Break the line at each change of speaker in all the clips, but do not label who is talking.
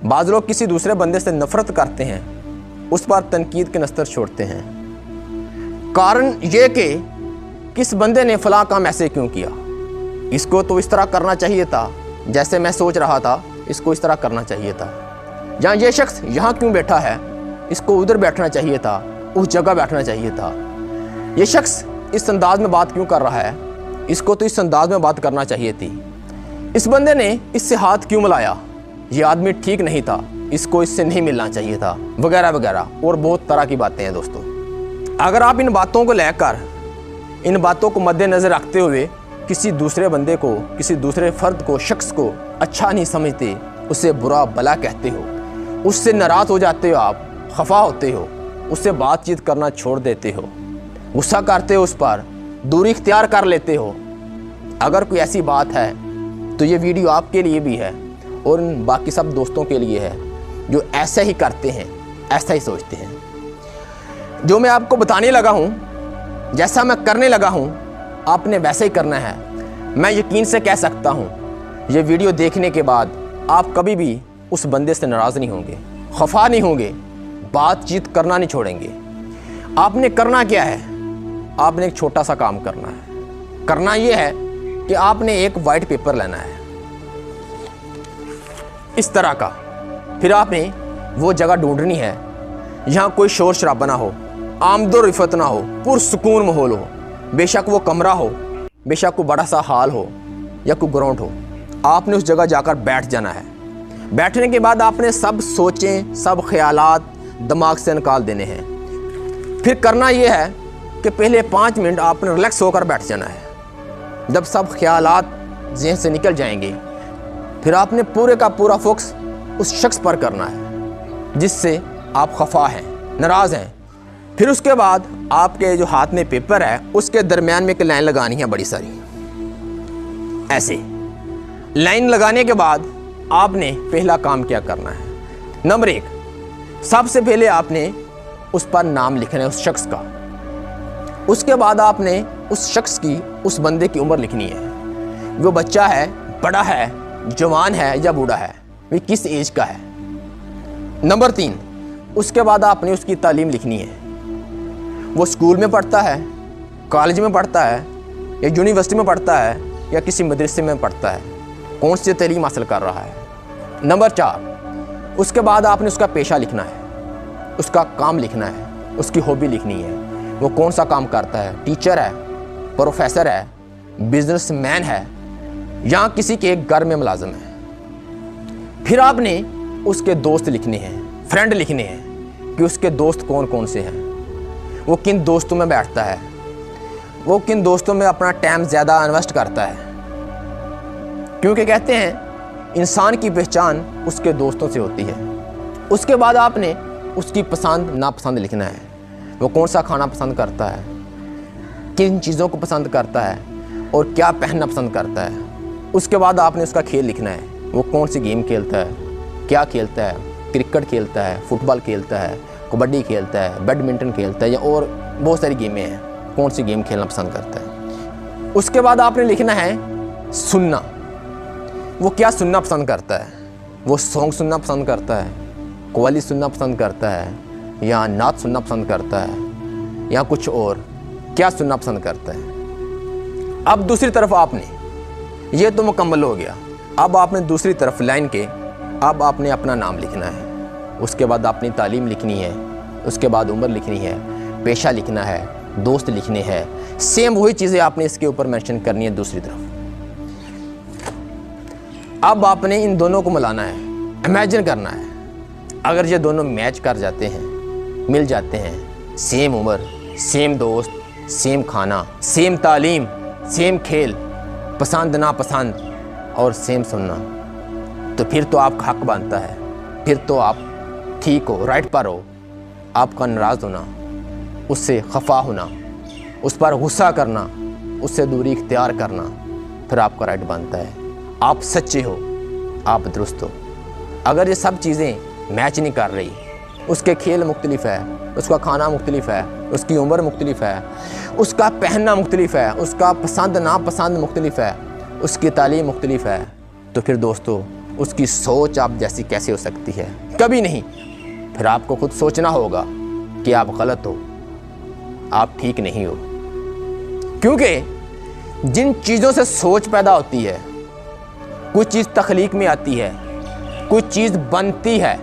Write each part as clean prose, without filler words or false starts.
بعض لوگ کسی دوسرے بندے سے نفرت کرتے ہیں، اس پر تنقید کے نستر چھوڑتے ہیں، کارن یہ کہ کس بندے نے فلاں کام ایسے کیوں کیا، اس کو تو اس طرح کرنا چاہیے تھا، جیسے میں سوچ رہا تھا اس کو اس طرح کرنا چاہیے تھا، یا یہ شخص یہاں کیوں بیٹھا ہے، اس کو ادھر بیٹھنا چاہیے تھا، اس جگہ بیٹھنا چاہیے تھا، یہ شخص اس انداز میں بات کیوں کر رہا ہے، اس کو تو اس انداز میں بات کرنا چاہیے تھی، اس بندے نے اس سے ہاتھ کیوں ملایا، یہ آدمی ٹھیک نہیں تھا، اس کو اس سے نہیں ملنا چاہیے تھا، وغیرہ وغیرہ، اور بہت طرح کی باتیں ہیں دوستوں۔ اگر آپ ان باتوں کو لے کر، ان باتوں کو مد نظر رکھتے ہوئے کسی دوسرے بندے کو، کسی دوسرے فرد کو، شخص کو اچھا نہیں سمجھتے، اسے برا بلا کہتے ہو، اس سے ناراض ہو جاتے ہو، آپ خفا ہوتے ہو، اس سے بات چیت کرنا چھوڑ دیتے ہو، غصہ کرتے ہو، اس پر دوری اختیار کر لیتے ہو، اگر کوئی ایسی بات ہے تو یہ ویڈیو آپ کے لیے بھی ہے اور ان باقی سب دوستوں کے لیے ہے جو ایسا ہی کرتے ہیں، ایسا ہی سوچتے ہیں۔ جو میں آپ کو بتانے لگا ہوں، جیسا میں کرنے لگا ہوں، آپ نے ویسا ہی کرنا ہے۔ میں یقین سے کہہ سکتا ہوں یہ ویڈیو دیکھنے کے بعد آپ کبھی بھی اس بندے سے ناراض نہیں ہوں گے، خفا نہیں ہوں گے، بات چیت کرنا نہیں چھوڑیں گے۔ آپ نے کرنا کیا ہے؟ آپ نے ایک چھوٹا سا کام کرنا ہے۔ کرنا یہ ہے کہ آپ نے ایک وائٹ پیپر لینا ہے، اس طرح کا، پھر آپ نے وہ جگہ ڈھونڈنی ہے جہاں کوئی شور شرابہ نہ ہو، آمد و رفت نہ ہو، پرسکون ماحول ہو، بے شک وہ کمرہ ہو، بے شک کوئی بڑا سا ہال ہو یا کوئی گراؤنڈ ہو، آپ نے اس جگہ جا کر بیٹھ جانا ہے۔ بیٹھنے کے بعد آپ نے سب سوچیں، سب خیالات دماغ سے نکال دینے ہیں۔ پھر کرنا یہ ہے کہ پہلے 5 منٹ آپ نے ریلیکس ہو کر بیٹھ جانا ہے۔ جب سب خیالات ذہن سے نکل جائیں گے، پھر آپ نے پورے کا پورا فوکس اس شخص پر کرنا ہے جس سے آپ خفا ہیں، ناراض ہیں۔ پھر اس کے بعد آپ کے جو ہاتھ میں پیپر ہے اس کے درمیان میں ایک لائن لگانی ہے، بڑی ساری، ایسے لائن لگانے کے بعد آپ نے پہلا کام کیا کرنا ہے؟ نمبر 1، سب سے پہلے آپ نے اس پر نام لکھنا ہے، اس شخص کا۔ اس کے بعد آپ نے اس شخص کی، اس بندے کی عمر لکھنی ہے، وہ بچہ ہے، بڑا ہے، جوان ہے یا بوڑھا ہے، وہ کس ایج کا ہے۔ نمبر 3، اس کے بعد آپ نے اس کی تعلیم لکھنی ہے، وہ اسکول میں پڑھتا ہے، کالج میں پڑھتا ہے یا یونیورسٹی میں پڑھتا ہے یا کسی مدرسے میں پڑھتا ہے، کون سی تعلیم حاصل کر رہا ہے۔ نمبر 4، اس کے بعد آپ نے اس کا پیشہ لکھنا ہے، اس کا کام لکھنا ہے، اس کی ہابی لکھنی ہے، وہ کون سا کام کرتا ہے، ٹیچر ہے، پروفیسر ہے، بزنس مین ہے یا کسی کے ایک گھر میں ملازم ہے۔ پھر آپ نے اس کے دوست لکھنے ہیں، فرینڈ لکھنے ہیں کہ اس کے دوست کون کون سے ہیں، وہ کن دوستوں میں بیٹھتا ہے، وہ کن دوستوں میں اپنا ٹائم زیادہ انویسٹ کرتا ہے، کیونکہ کہتے ہیں انسان کی پہچان اس کے دوستوں سے ہوتی ہے۔ اس کے بعد آپ نے اس کی پسند ناپسند لکھنا ہے، وہ کون سا کھانا پسند کرتا ہے، کن چیزوں کو پسند کرتا ہے اور کیا پہننا پسند کرتا ہے۔ اس کے بعد آپ نے اس کا کھیل لکھنا ہے، وہ کون سی گیم کھیلتا ہے، کیا کھیلتا ہے، کرکٹ کھیلتا ہے، فٹ بال کھیلتا ہے، کبڈی کھیلتا ہے، بیڈمنٹن کھیلتا ہے یا اور بہت ساری گیمیں ہیں، کون سی گیم کھیلنا پسند کرتا ہے۔ اس کے بعد آپ نے لکھنا ہے سننا، وہ کیا سننا پسند کرتا ہے، وہ سانگ سننا پسند کرتا ہے، قوالی سننا پسند کرتا ہے یا نعت سننا پسند کرتا ہے یا کچھ اور، کیا سننا پسند کرتا ہے۔ اب دوسری طرف آپ نے، یہ تو مکمل ہو گیا، اب آپ نے دوسری طرف لائن کے، اب آپ نے اپنا نام لکھنا ہے، اس کے بعد اپنی تعلیم لکھنی ہے، اس کے بعد عمر لکھنی ہے، پیشہ لکھنا ہے، دوست لکھنے ہیں، سیم وہی چیزیں آپ نے اس کے اوپر مینشن کرنی ہے دوسری طرف۔ اب آپ نے ان دونوں کو ملانا ہے، امیجن کرنا ہے، اگر یہ دونوں میچ کر جاتے ہیں، مل جاتے ہیں، سیم عمر، سیم دوست، سیم کھانا، سیم تعلیم، سیم کھیل، پسند ناپسند اور سیم سننا، تو پھر تو آپ کا حق بنتا ہے، پھر تو آپ ٹھیک ہو، رائٹ پر ہو۔ آپ کا ناراض ہونا، اس سے خفا ہونا، اس پر غصہ کرنا، اس سے دوری اختیار کرنا، پھر آپ کا رائٹ بنتا ہے۔ آپ سچے ہو، آپ درست ہو۔ اگر یہ سب چیزیں میچ نہیں کر رہی، اس کے کھیل مختلف ہے، اس کا کھانا مختلف ہے، اس کی عمر مختلف ہے، اس کا پہننا مختلف ہے، اس کا پسند ناپسند مختلف ہے، اس کی تعلیم مختلف ہے، تو پھر دوستو اس کی سوچ آپ جیسی کیسے ہو سکتی ہے؟ کبھی نہیں۔ پھر آپ کو خود سوچنا ہوگا کہ آپ غلط ہو، آپ ٹھیک نہیں ہو، کیونکہ جن چیزوں سے سوچ پیدا ہوتی ہے، کوئی چیز تخلیق میں آتی ہے، کوئی چیز بنتی ہے،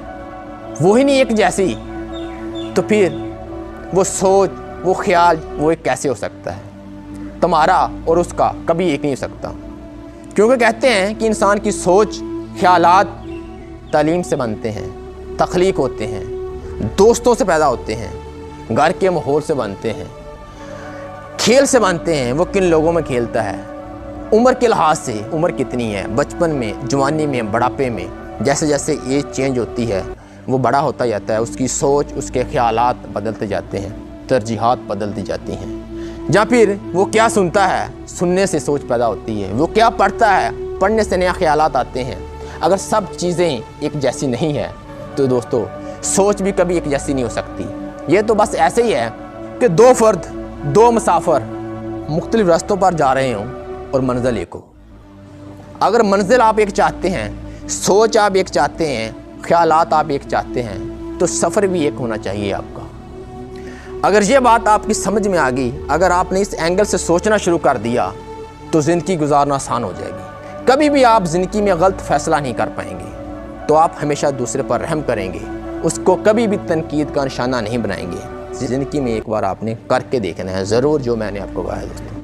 وہی نہیں ایک جیسی، تو پھر وہ سوچ، وہ خیال، وہ ایک کیسے ہو سکتا ہے؟ تمہارا اور اس کا کبھی ایک نہیں ہو سکتا، کیونکہ کہتے ہیں کہ انسان کی سوچ، خیالات تعلیم سے بنتے ہیں، تخلیق ہوتے ہیں، دوستوں سے پیدا ہوتے ہیں، گھر کے ماحول سے بنتے ہیں، کھیل سے بنتے ہیں، وہ کن لوگوں میں کھیلتا ہے، عمر کے لحاظ سے عمر کتنی ہے، بچپن میں، جوانی میں، بڑھاپے میں، جیسے جیسے ایج چینج ہوتی ہے وہ بڑا ہوتا جاتا ہے، اس کی سوچ، اس کے خیالات بدلتے جاتے ہیں، ترجیحات بدلتی جاتی ہیں۔ یا پھر وہ کیا سنتا ہے، سننے سے سوچ پیدا ہوتی ہے، وہ کیا پڑھتا ہے، پڑھنے سے نیا خیالات آتے ہیں۔ اگر سب چیزیں ایک جیسی نہیں ہے تو دوستو سوچ بھی کبھی ایک جیسی نہیں ہو سکتی۔ یہ تو بس ایسے ہی ہے کہ دو فرد، دو مسافر مختلف راستوں پر جا رہے ہوں اور منزل ایک ہو۔ اگر منزل آپ ایک چاہتے ہیں، سوچ آپ ایک چاہتے ہیں، خیالات آپ ایک چاہتے ہیں، تو سفر بھی ایک ہونا چاہیے آپ کا۔ اگر یہ بات آپ کی سمجھ میں آ گئی، اگر آپ نے اس اینگل سے سوچنا شروع کر دیا تو زندگی گزارنا آسان ہو جائے گی۔ کبھی بھی آپ زندگی میں غلط فیصلہ نہیں کر پائیں گے، تو آپ ہمیشہ دوسرے پر رحم کریں گے، اس کو کبھی بھی تنقید کا نشانہ نہیں بنائیں گے۔ زندگی میں ایک بار آپ نے کر کے دیکھنا ہے ضرور جو میں نے آپ کو کہا ہے دوستوں۔